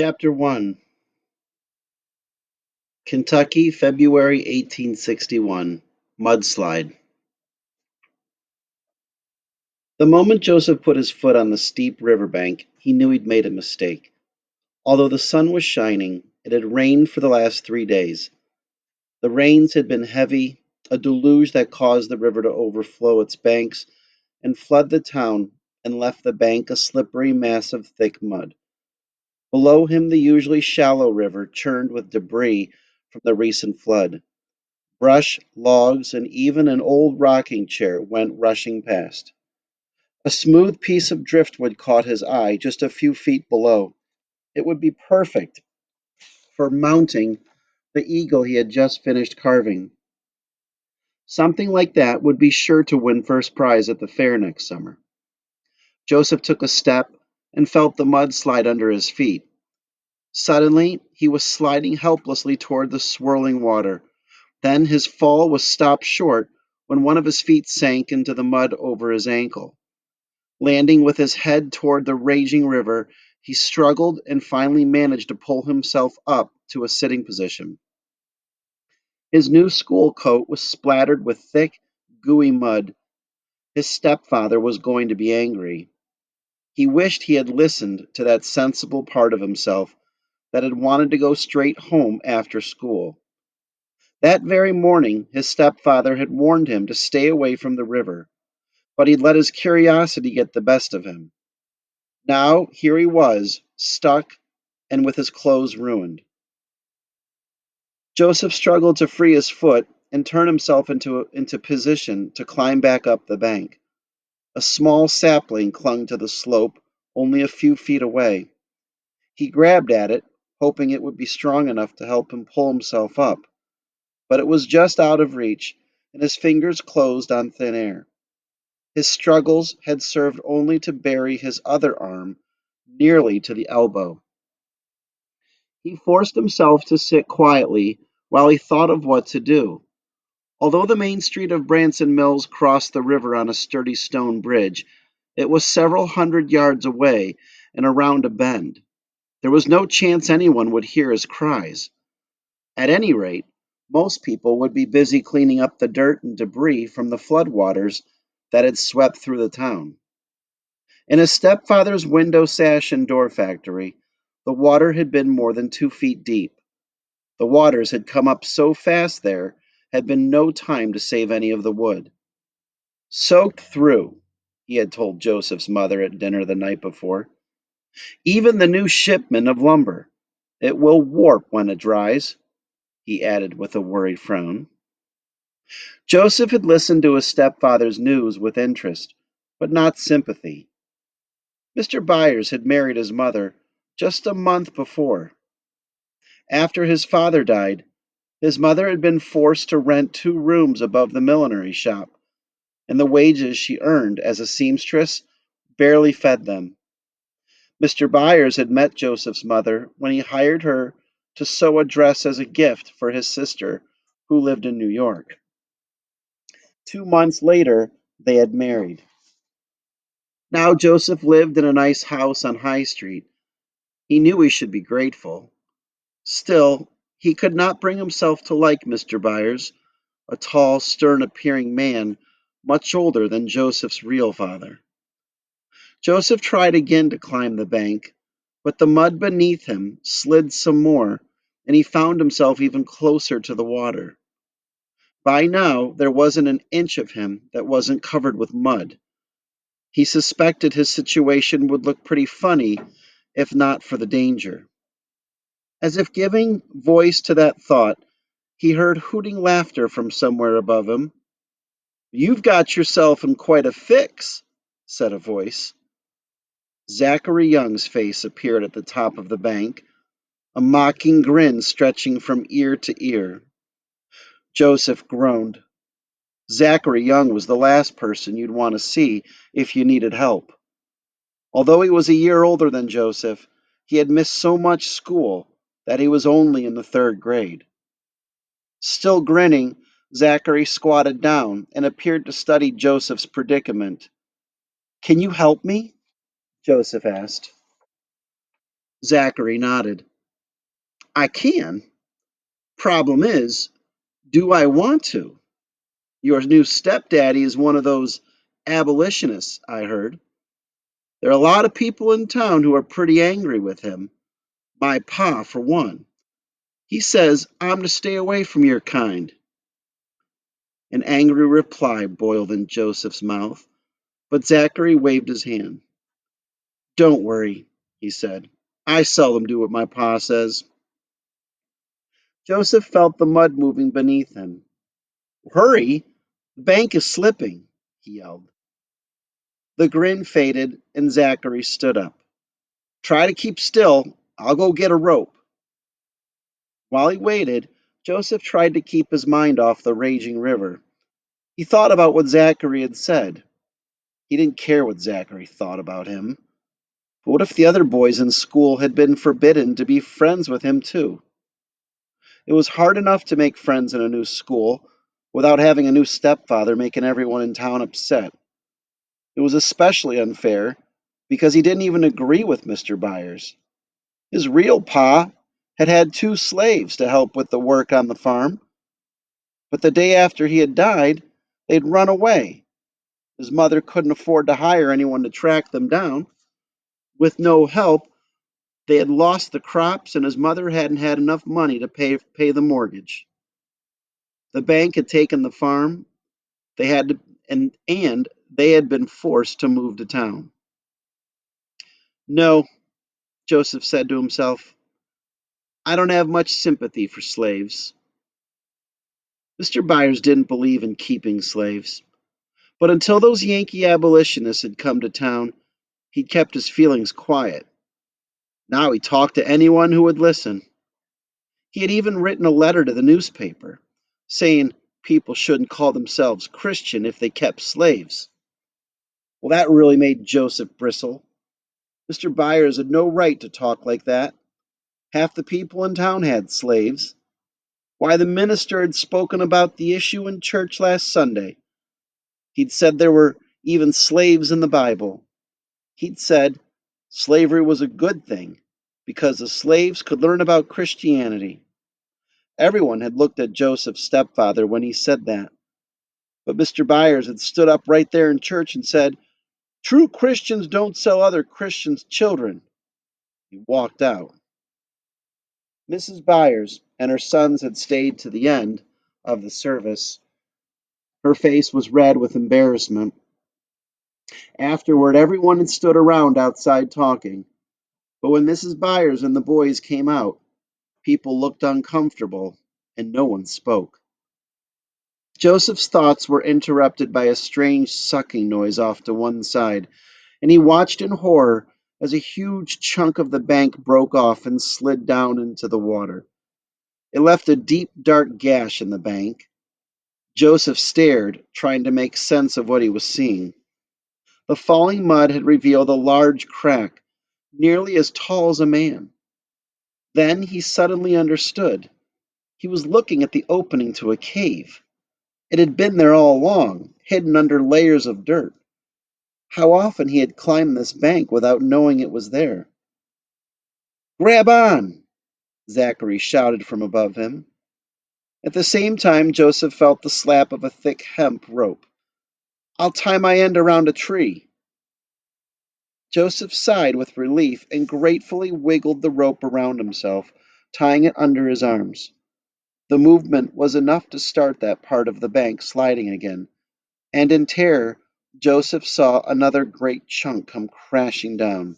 Chapter 1. Kentucky, February 1861. Mudslide. The moment Joseph put his foot on the steep riverbank, he knew he'd made a mistake. Although the sun was shining, it had rained for the last 3 days. The rains had been heavy, a deluge that caused the river to overflow its banks and flood the town and left the bank a slippery mass of thick mud. Below him, the usually shallow river churned with debris from the recent flood. Brush, logs, and even an old rocking chair went rushing past. A smooth piece of driftwood caught his eye just a few feet below. It would be perfect for mounting the eagle he had just finished carving. Something like that would be sure to win first prize at the fair next summer. Joseph took a step and felt the mud slide under his feet. Suddenly, he was sliding helplessly toward the swirling water. Then his fall was stopped short when one of his feet sank into the mud over his ankle. Landing with his head toward the raging river, he struggled and finally managed to pull himself up to a sitting position. His new school coat was splattered with thick, gooey mud. His stepfather was going to be angry. He wished he had listened to that sensible part of himself that had wanted to go straight home after school. That very morning, his stepfather had warned him to stay away from the river, but he'd let his curiosity get the best of him. Now, here he was, stuck and with his clothes ruined. Joseph struggled to free his foot and turn himself into position to climb back up the bank. A small sapling clung to the slope only a few feet away. He grabbed at it, hoping it would be strong enough to help him pull himself up, but it was just out of reach, and his fingers closed on thin air. His struggles had served only to bury his other arm nearly to the elbow. He forced himself to sit quietly while he thought of what to do. Although the main street of Branson Mills crossed the river on a sturdy stone bridge, it was several hundred yards away and around a bend. There was no chance anyone would hear his cries. At any rate, most people would be busy cleaning up the dirt and debris from the floodwaters that had swept through the town. In his stepfather's window sash and door factory, the water had been more than 2 feet deep. The waters had come up so fast there had been no time to save any of the wood. Soaked through, he had told Joseph's mother at dinner the night before. Even the new shipment of lumber. It will warp when it dries, he added with a worried frown. Joseph had listened to his stepfather's news with interest, but not sympathy. Mr. Byers had married his mother just a month before. After his father died, his mother had been forced to rent 2 rooms above the millinery shop, and the wages she earned as a seamstress barely fed them. Mr. Byers had met Joseph's mother when he hired her to sew a dress as a gift for his sister, who lived in New York. 2 months later, they had married. Now Joseph lived in a nice house on High Street. He knew he should be grateful. Still, he could not bring himself to like Mr. Byers, a tall, stern appearing man, much older than Joseph's real father. Joseph tried again to climb the bank, but the mud beneath him slid some more, and he found himself even closer to the water. By now, there wasn't an inch of him that wasn't covered with mud. He suspected his situation would look pretty funny if not for the danger. As if giving voice to that thought, he heard hooting laughter from somewhere above him. "You've got yourself in quite a fix," said a voice. Zachary Young's face appeared at the top of the bank, a mocking grin stretching from ear to ear. Joseph groaned. Zachary Young was the last person you'd want to see if you needed help. Although he was a year older than Joseph, he had missed so much school that he was only in the 3rd grade. Still grinning, Zachary squatted down and appeared to study Joseph's predicament. "Can you help me?" Joseph asked. Zachary nodded. I can. Problem is, do I want to? Your new stepdaddy is one of those abolitionists, I heard. There are a lot of people in town who are pretty angry with him. My pa, for one. He says I'm to stay away from your kind. An angry reply boiled in Joseph's mouth, but Zachary waved his hand. Don't worry, he said. I seldom do what my pa says. Joseph felt the mud moving beneath him. Hurry! The bank is slipping, he yelled. The grin faded, and Zachary stood up. Try to keep still. I'll go get a rope. While he waited, Joseph tried to keep his mind off the raging river. He thought about what Zachary had said. He didn't care what Zachary thought about him. But what if the other boys in school had been forbidden to be friends with him, too? It was hard enough to make friends in a new school without having a new stepfather making everyone in town upset. It was especially unfair because he didn't even agree with Mr. Byers. His real pa had had two slaves to help with the work on the farm, but the day after he had died, they'd run away. His mother couldn't afford to hire anyone to track them down. With no help, they had lost the crops, and his mother hadn't had enough money to pay the mortgage. The bank had taken the farm. They had to, and they had been forced to move to town. No, Joseph said to himself, I don't have much sympathy for slaves. Mr. Byers didn't believe in keeping slaves, but until those Yankee abolitionists had come to town, he'd kept his feelings quiet. Now he talked to anyone who would listen. He had even written a letter to the newspaper, saying people shouldn't call themselves Christian if they kept slaves. Well, that really made Joseph bristle. Mr. Byers had no right to talk like that. Half the people in town had slaves. Why, the minister had spoken about the issue in church last Sunday. He'd said there were even slaves in the Bible. He'd said slavery was a good thing because the slaves could learn about Christianity. Everyone had looked at Joseph's stepfather when he said that. But Mr. Byers had stood up right there in church and said, True Christians don't sell other Christians' children. He walked out. Mrs. Byers and her sons had stayed to the end of the service. Her face was red with embarrassment. Afterward, everyone had stood around outside talking. But when Mrs. Byers and the boys came out, people looked uncomfortable and no one spoke. Joseph's thoughts were interrupted by a strange sucking noise off to one side, and he watched in horror as a huge chunk of the bank broke off and slid down into the water. It left a deep, dark gash in the bank. Joseph stared, trying to make sense of what he was seeing. The falling mud had revealed a large crack, nearly as tall as a man. Then he suddenly understood. He was looking at the opening to a cave. It had been there all along, hidden under layers of dirt. How often he had climbed this bank without knowing it was there. Grab on! Zachary shouted from above him. At the same time, Joseph felt the slap of a thick hemp rope. I'll tie my end around a tree. Joseph sighed with relief and gratefully wiggled the rope around himself, tying it under his arms. The movement was enough to start that part of the bank sliding again, and in terror, Joseph saw another great chunk come crashing down.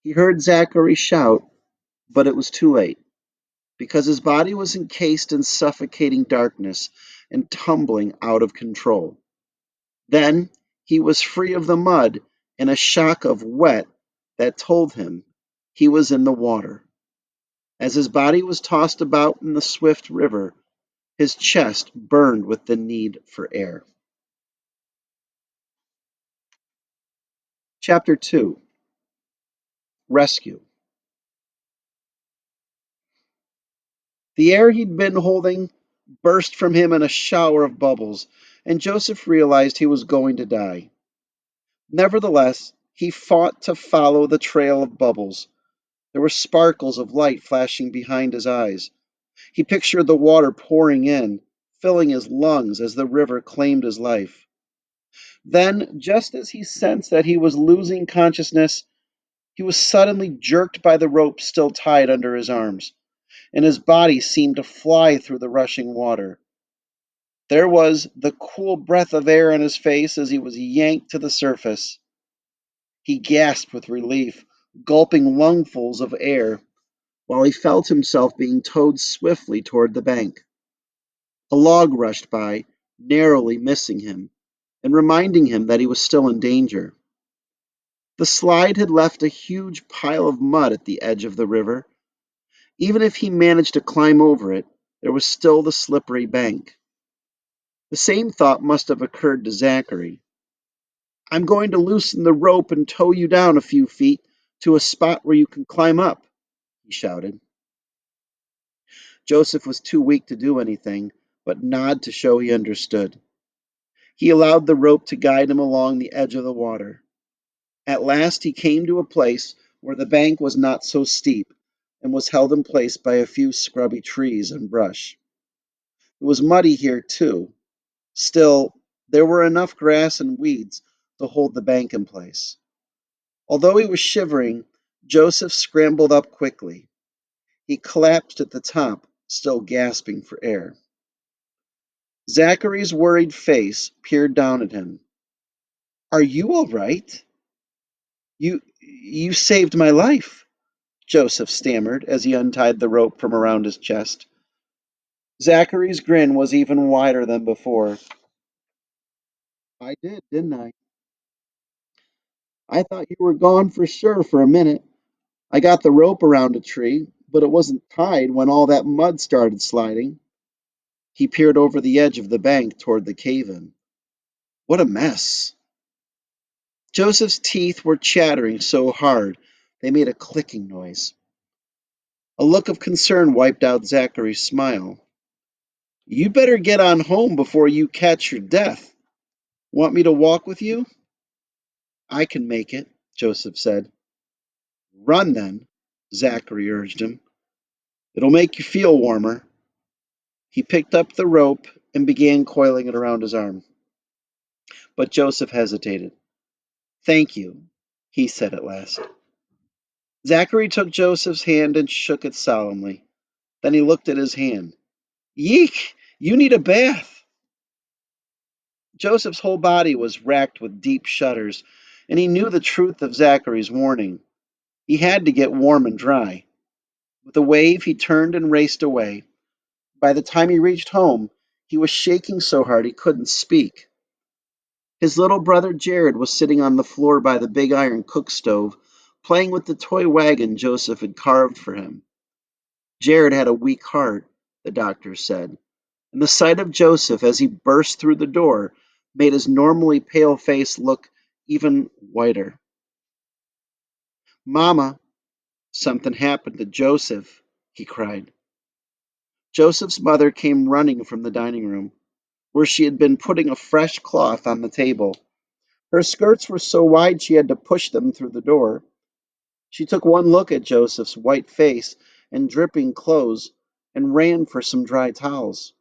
He heard Zachary shout, but it was too late, because his body was encased in suffocating darkness and tumbling out of control. Then he was free of the mud and a shock of wet that told him he was in the water. As his body was tossed about in the swift river, his chest burned with the need for air. Chapter 2. Rescue. The air he'd been holding burst from him in a shower of bubbles, and Joseph realized he was going to die. Nevertheless, he fought to follow the trail of bubbles. There were sparkles of light flashing behind his eyes. He pictured the water pouring in, filling his lungs as the river claimed his life. Then, just as he sensed that he was losing consciousness, he was suddenly jerked by the rope still tied under his arms, and his body seemed to fly through the rushing water. There was the cool breath of air on his face as he was yanked to the surface. He gasped with relief, gulping lungfuls of air, while he felt himself being towed swiftly toward the bank. A log rushed by, narrowly missing him, and reminding him that he was still in danger. The slide had left a huge pile of mud at the edge of the river. Even if he managed to climb over it, there was still the slippery bank. The same thought must have occurred to Zachary. I'm going to loosen the rope and tow you down a few feet to a spot where you can climb up, he shouted. Joseph was too weak to do anything but nod to show he understood. He allowed the rope to guide him along the edge of the water. At last he came to a place where the bank was not so steep and was held in place by a few scrubby trees and brush. It was muddy here, too. Still, there were enough grass and weeds to hold the bank in place. Although he was shivering, Joseph scrambled up quickly. He collapsed at the top, still gasping for air. Zachary's worried face peered down at him. Are you all right? You saved my life, Joseph stammered as he untied the rope from around his chest. Zachary's grin was even wider than before. I did, didn't I? I thought you were gone for sure for a minute. I got the rope around a tree, but it wasn't tied when all that mud started sliding. He peered over the edge of the bank toward the cave in. What a mess. Joseph's teeth were chattering so hard they made a clicking noise. A look of concern wiped out Zachary's smile. You better get on home before you catch your death. Want me to walk with you? I can make it, Joseph said. Run then, Zachary urged him. It'll make you feel warmer. He picked up the rope and began coiling it around his arm. But Joseph hesitated. Thank you, he said at last. Zachary took Joseph's hand and shook it solemnly. Then he looked at his hand. Yeek! You need a bath! Joseph's whole body was racked with deep shudders, and he knew the truth of Zachary's warning. He had to get warm and dry. With a wave, he turned and raced away. By the time he reached home, he was shaking so hard he couldn't speak. His little brother Jared was sitting on the floor by the big iron cook stove, playing with the toy wagon Joseph had carved for him. Jared had a weak heart, the doctors said, and the sight of Joseph as he burst through the door made his normally pale face look even whiter. Mama, something happened to Joseph, he cried. Joseph's mother came running from the dining room, where she had been putting a fresh cloth on the table. Her skirts were so wide she had to push them through the door. She took one look at Joseph's white face and dripping clothes and ran for some dry towels.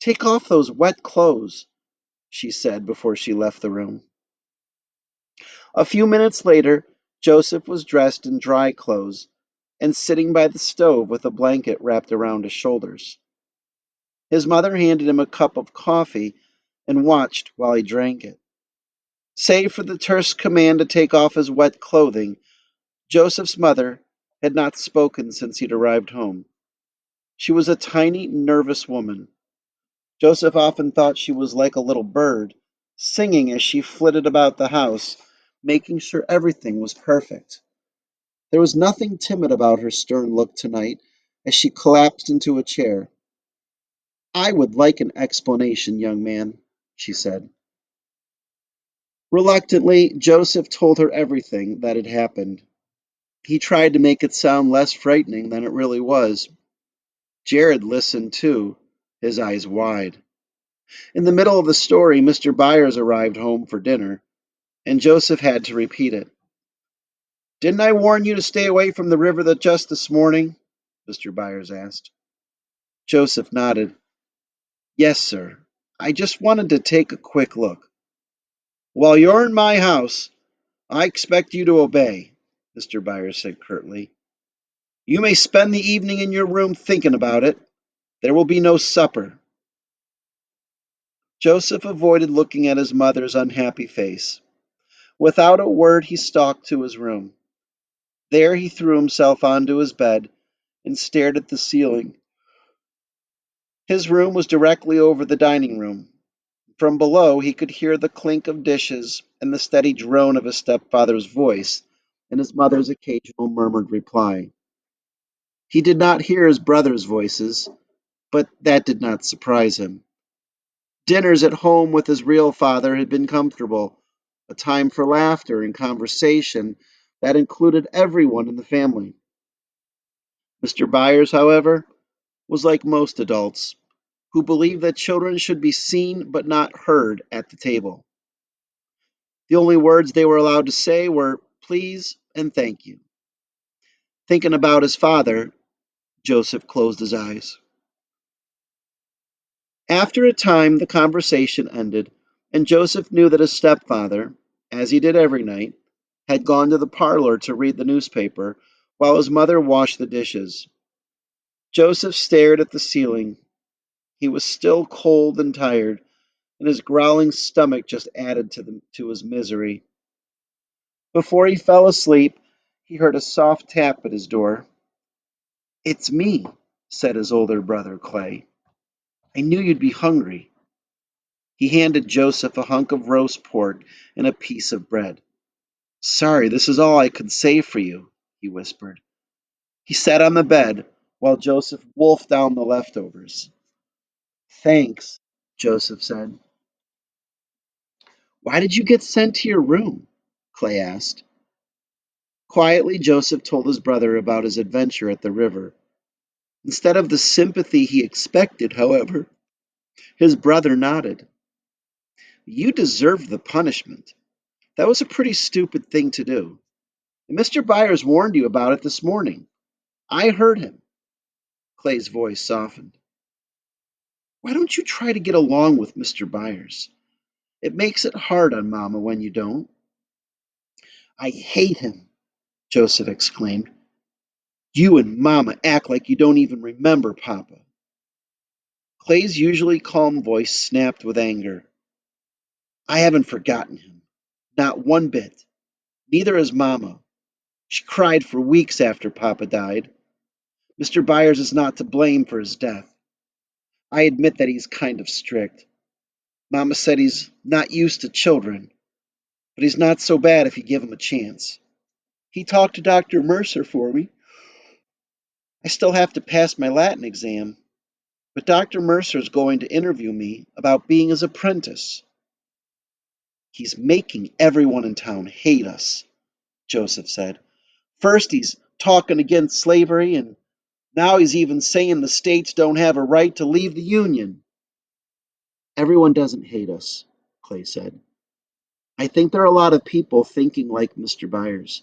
Take off those wet clothes, she said before she left the room. A few minutes later, Joseph was dressed in dry clothes and sitting by the stove with a blanket wrapped around his shoulders. His mother handed him a cup of coffee and watched while he drank it. Save for the terse command to take off his wet clothing, Joseph's mother had not spoken since he'd arrived home. She was a tiny, nervous woman. Joseph often thought she was like a little bird, singing as she flitted about the house, making sure everything was perfect. There was nothing timid about her stern look tonight as she collapsed into a chair. I would like an explanation, young man, she said. Reluctantly, Joseph told her everything that had happened. He tried to make it sound less frightening than it really was. Jared listened too, his eyes wide. In the middle of the story, Mr. Byers arrived home for dinner, and Joseph had to repeat it. Didn't I warn you to stay away from the river just this morning? Mr. Byers asked. Joseph nodded. Yes, sir. I just wanted to take a quick look. While you're in my house, I expect you to obey, Mr. Byers said curtly. You may spend the evening in your room thinking about it. There will be no supper. Joseph avoided looking at his mother's unhappy face. Without a word, he stalked to his room. There he threw himself onto his bed and stared at the ceiling. His room was directly over the dining room. From below, he could hear the clink of dishes and the steady drone of his stepfather's voice and his mother's occasional murmured reply. He did not hear his brothers' voices, but that did not surprise him. Dinners at home with his real father had been comfortable, a time for laughter and conversation that included everyone in the family. Mr. Byers, however, was like most adults who believe that children should be seen but not heard at the table. The only words they were allowed to say were please and thank you. Thinking about his father, Joseph closed his eyes. After a time, the conversation ended, and Joseph knew that his stepfather, as he did every night, had gone to the parlor to read the newspaper while his mother washed the dishes. Joseph stared at the ceiling. He was still cold and tired, and his growling stomach just added to his misery. Before he fell asleep, he heard a soft tap at his door. It's me, said his older brother, Clay. I knew you'd be hungry. He handed Joseph a hunk of roast pork and a piece of bread. Sorry, this is all I could save for you, he whispered. He sat on the bed while Joseph wolfed down the leftovers. Thanks, Joseph said. Why did you get sent to your room? Clay asked. Quietly, Joseph told his brother about his adventure at the river. Instead of the sympathy he expected, however, his brother nodded. You deserved the punishment. That was a pretty stupid thing to do. And Mr. Byers warned you about it this morning. I heard him. Clay's voice softened. Why don't you try to get along with Mr. Byers? It makes it hard on Mama when you don't. I hate him, Joseph exclaimed. You and Mama act like you don't even remember Papa. Clay's usually calm voice snapped with anger. I haven't forgotten him. Not one bit. Neither has Mama. She cried for weeks after Papa died. Mr. Byers is not to blame for his death. I admit that he's kind of strict. Mama said he's not used to children, but he's not so bad if you give him a chance. He talked to Dr. Mercer for me. I still have to pass my Latin exam, but Dr. Mercer's going to interview me about being his apprentice. He's making everyone in town hate us, Joseph said. First, he's talking against slavery, and now he's even saying the states don't have a right to leave the Union. Everyone doesn't hate us, Clay said. I think there are a lot of people thinking like Mr. Byers.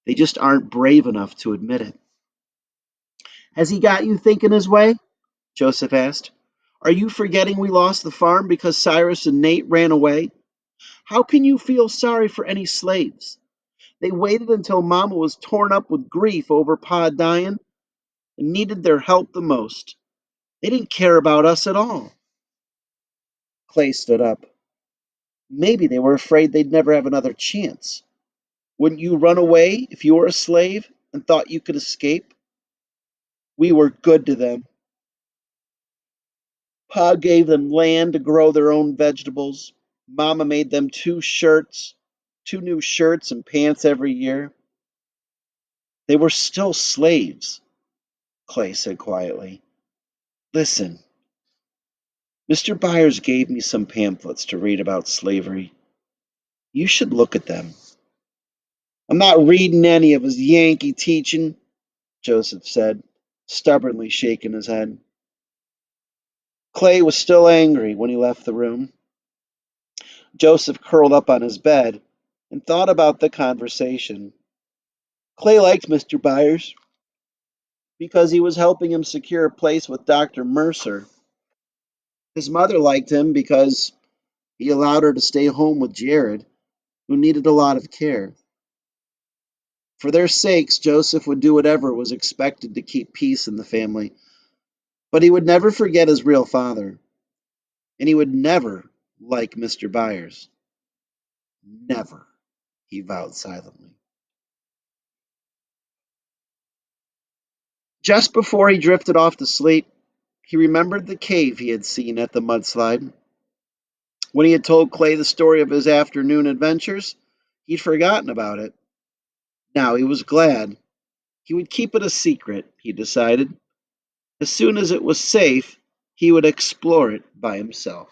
They just aren't brave enough to admit it. Has he got you thinking his way? Joseph asked. Are you forgetting we lost the farm because Cyrus and Nate ran away? How can you feel sorry for any slaves? They waited until Mama was torn up with grief over Pa dying and needed their help the most. They didn't care about us at all. Clay stood up. Maybe they were afraid they'd never have another chance. Wouldn't you run away if you were a slave and thought you could escape? We were good to them. Pa gave them land to grow their own vegetables. Mama made them two new shirts and pants every year. They were still slaves, Clay said quietly. Listen, Mr. Byers gave me some pamphlets to read about slavery. You should look at them. I'm not reading any of his Yankee teaching, Joseph said, stubbornly shaking his head. Clay was still angry when he left the room. Joseph curled up on his bed and thought about the conversation. Clay liked Mr. Byers because he was helping him secure a place with Dr. Mercer. His mother liked him because he allowed her to stay home with Jared, who needed a lot of care. For their sakes, Joseph would do whatever was expected to keep peace in the family, but he would never forget his real father, and he would never like Mr. Byers. Never, he vowed silently. Just before he drifted off to sleep, he remembered the cave he had seen at the mudslide. When he had told Clay the story of his afternoon adventures, he'd forgotten about it. Now he was glad. He would keep it a secret, he decided. As soon as it was safe, he would explore it by himself.